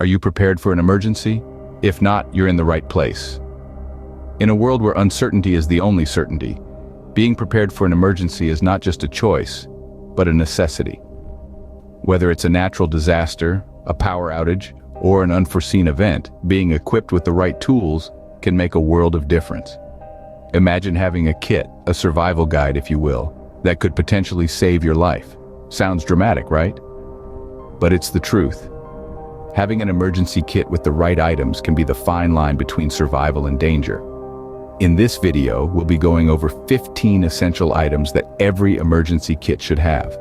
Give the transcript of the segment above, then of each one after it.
Are you prepared for an emergency? If not, you're in the right place. In a world where uncertainty is the only certainty, being prepared for an emergency is not just a choice, but a necessity. Whether it's a natural disaster, a power outage, or an unforeseen event, being equipped with the right tools can make a world of difference. Imagine having a kit, a survival guide if you will, that could potentially save your life. Sounds dramatic, right? But it's the truth. Having an emergency kit with the right items can be the fine line between survival and danger. In this video, we'll be going over 15 essential items that every emergency kit should have.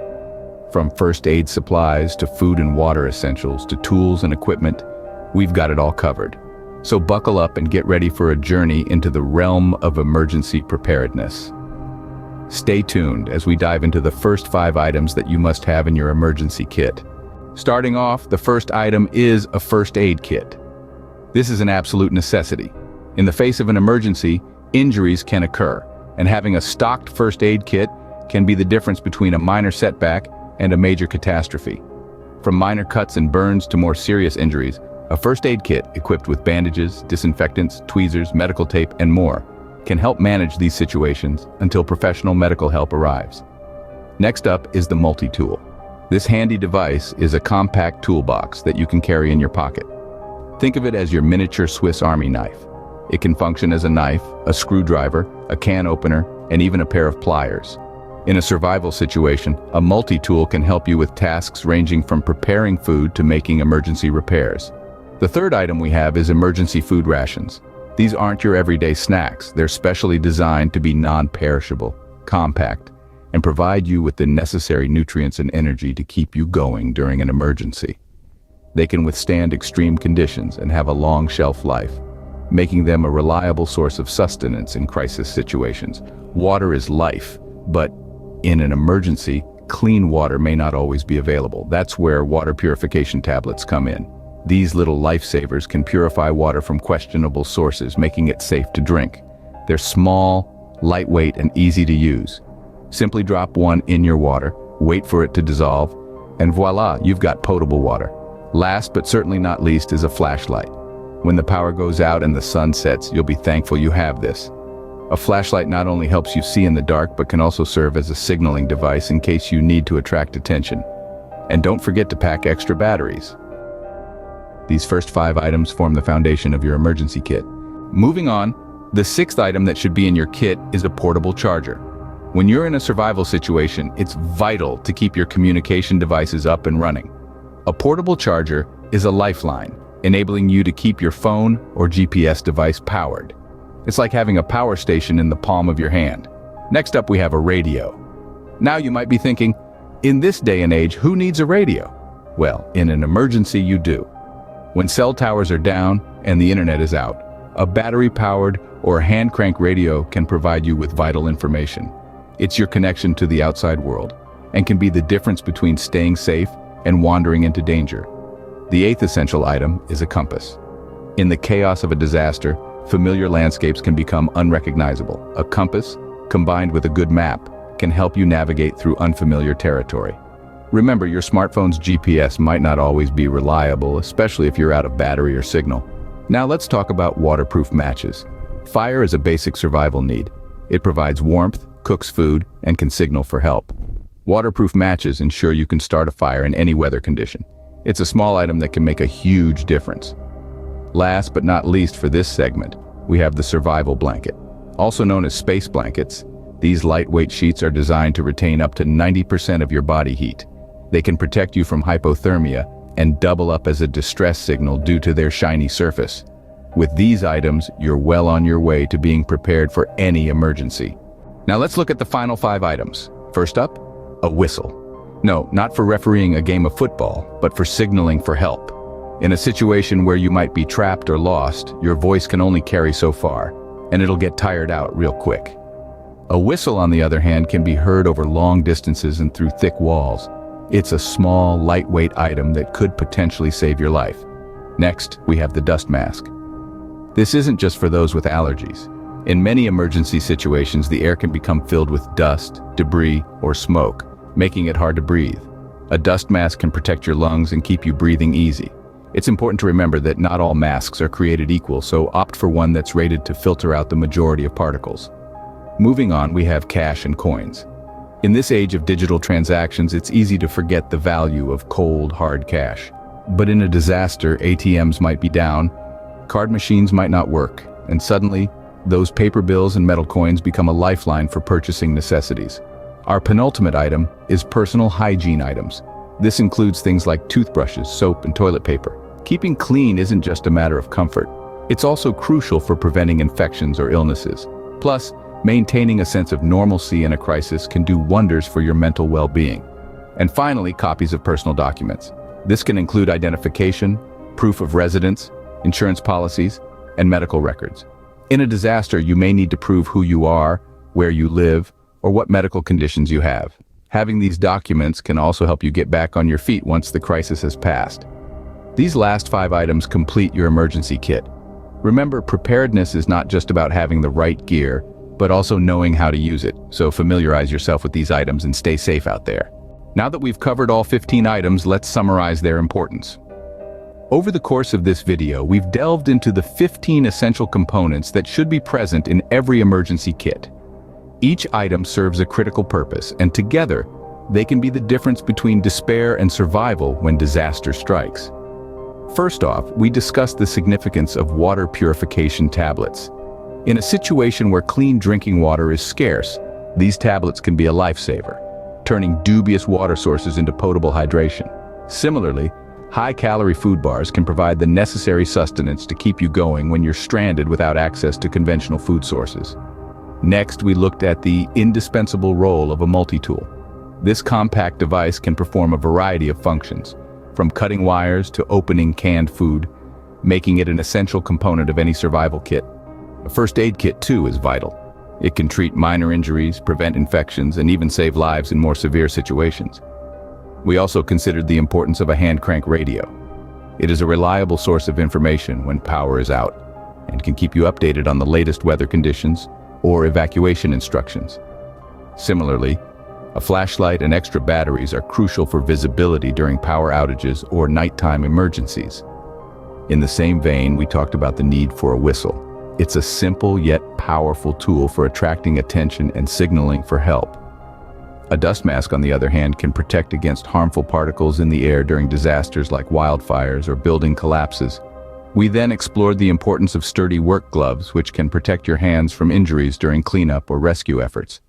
From first aid supplies to food and water essentials to tools and equipment, we've got it all covered. So buckle up and get ready for a journey into the realm of emergency preparedness. Stay tuned as we dive into the first 5 items that you must have in your emergency kit. Starting off, the first item is a first aid kit. This is an absolute necessity. In the face of an emergency, injuries can occur, and having a stocked first aid kit can be the difference between a minor setback and a major catastrophe. From minor cuts and burns to more serious injuries, a first aid kit equipped with bandages, disinfectants, tweezers, medical tape, and more can help manage these situations until professional medical help arrives. Next up is the multi-tool. This handy device is a compact toolbox that you can carry in your pocket. Think of it as your miniature Swiss Army knife. It can function as a knife, a screwdriver, a can opener, and even a pair of pliers. In a survival situation, a multi-tool can help you with tasks ranging from preparing food to making emergency repairs. The third item we have is emergency food rations. These aren't your everyday snacks. They're specially designed to be non-perishable, compact, and provide you with the necessary nutrients and energy to keep you going during an emergency. They can withstand extreme conditions and have a long shelf life, making them a reliable source of sustenance in crisis situations. Water is life, but in an emergency, clean water may not always be available. That's where water purification tablets come in. These little lifesavers can purify water from questionable sources, making it safe to drink. They're small, lightweight, and easy to use. Simply drop one in your water, wait for it to dissolve, and voila, you've got potable water. Last but certainly not least is a flashlight. When the power goes out and the sun sets, you'll be thankful you have this. A flashlight not only helps you see in the dark, but can also serve as a signaling device in case you need to attract attention. And don't forget to pack extra batteries. These first 5 items form the foundation of your emergency kit. Moving on, the 6th item that should be in your kit is a portable charger. When you're in a survival situation, it's vital to keep your communication devices up and running. A portable charger is a lifeline, enabling you to keep your phone or GPS device powered. It's like having a power station in the palm of your hand. Next up, we have a radio. Now you might be thinking, in this day and age, who needs a radio? Well, in an emergency you do. When cell towers are down and the internet is out, a battery-powered or hand crank radio can provide you with vital information. It's your connection to the outside world and can be the difference between staying safe and wandering into danger. The 8th essential item is a compass. In the chaos of a disaster, familiar landscapes can become unrecognizable. A compass, combined with a good map, can help you navigate through unfamiliar territory. Remember, your smartphone's GPS might not always be reliable, especially if you're out of battery or signal. Now let's talk about waterproof matches. Fire is a basic survival need. It provides warmth, cooks food, and can signal for help. Waterproof matches ensure you can start a fire in any weather condition. It's a small item that can make a huge difference. Last but not least for this segment, we have the survival blanket. Also known as space blankets, these lightweight sheets are designed to retain up to 90% of your body heat. They can protect you from hypothermia and double up as a distress signal due to their shiny surface. With these items, you're well on your way to being prepared for any emergency. Now let's look at the final 5 items. First up, a whistle. No, not for refereeing a game of football, but for signaling for help. In a situation where you might be trapped or lost, your voice can only carry so far, and it'll get tired out real quick. A whistle, on the other hand, can be heard over long distances and through thick walls. It's a small, lightweight item that could potentially save your life. Next, we have the dust mask. This isn't just for those with allergies. In many emergency situations, the air can become filled with dust, debris, or smoke, making it hard to breathe. A dust mask can protect your lungs and keep you breathing easy. It's important to remember that not all masks are created equal, so opt for one that's rated to filter out the majority of particles. Moving on, we have cash and coins. In this age of digital transactions, it's easy to forget the value of cold, hard cash. But in a disaster, ATMs might be down, card machines might not work, and suddenly, those paper bills and metal coins become a lifeline for purchasing necessities. Our penultimate item is personal hygiene items. This includes things like toothbrushes, soap, and toilet paper. Keeping clean isn't just a matter of comfort. It's also crucial for preventing infections or illnesses. Plus, maintaining a sense of normalcy in a crisis can do wonders for your mental well-being. And finally, copies of personal documents. This can include identification, proof of residence, insurance policies, and medical records. In a disaster, you may need to prove who you are, where you live, or what medical conditions you have. Having these documents can also help you get back on your feet once the crisis has passed. These last 5 items complete your emergency kit. Remember, preparedness is not just about having the right gear, but also knowing how to use it, so familiarize yourself with these items and stay safe out there. Now that we've covered all 15 items, let's summarize their importance. Over the course of this video, we've delved into the 15 essential components that should be present in every emergency kit. Each item serves a critical purpose, and together, they can be the difference between despair and survival when disaster strikes. First off, we discussed the significance of water purification tablets. In a situation where clean drinking water is scarce, these tablets can be a lifesaver, turning dubious water sources into potable hydration. Similarly, high-calorie food bars can provide the necessary sustenance to keep you going when you're stranded without access to conventional food sources. Next, we looked at the indispensable role of a multi-tool. This compact device can perform a variety of functions, from cutting wires to opening canned food, making it an essential component of any survival kit. A first aid kit, too, is vital. It can treat minor injuries, prevent infections, and even save lives in more severe situations. We also considered the importance of a hand crank radio. It is a reliable source of information when power is out, and can keep you updated on the latest weather conditions or evacuation instructions. Similarly, a flashlight and extra batteries are crucial for visibility during power outages or nighttime emergencies. In the same vein, we talked about the need for a whistle. It's a simple yet powerful tool for attracting attention and signaling for help. A dust mask, on the other hand, can protect against harmful particles in the air during disasters like wildfires or building collapses. We then explored the importance of sturdy work gloves, which can protect your hands from injuries during cleanup or rescue efforts.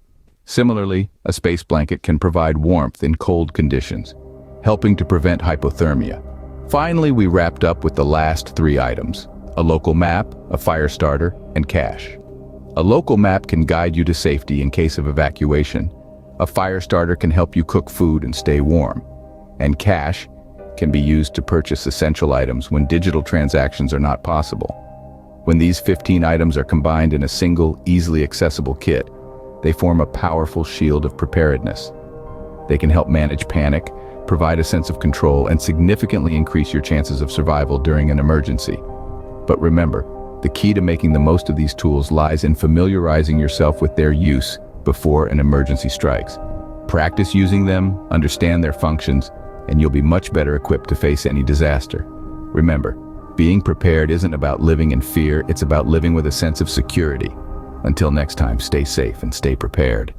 Similarly, a space blanket can provide warmth in cold conditions, helping to prevent hypothermia. Finally, we wrapped up with the last 3 items: a local map, a fire starter, and cash. A local map can guide you to safety in case of evacuation. A fire starter can help you cook food and stay warm. And cash can be used to purchase essential items when digital transactions are not possible. When these 15 items are combined in a single, easily accessible kit, they form a powerful shield of preparedness. They can help manage panic, provide a sense of control, and significantly increase your chances of survival during an emergency. But remember, the key to making the most of these tools lies in familiarizing yourself with their use before an emergency strikes. Practice using them, understand their functions, and you'll be much better equipped to face any disaster. Remember, being prepared isn't about living in fear, it's about living with a sense of security. Until next time, stay safe and stay prepared.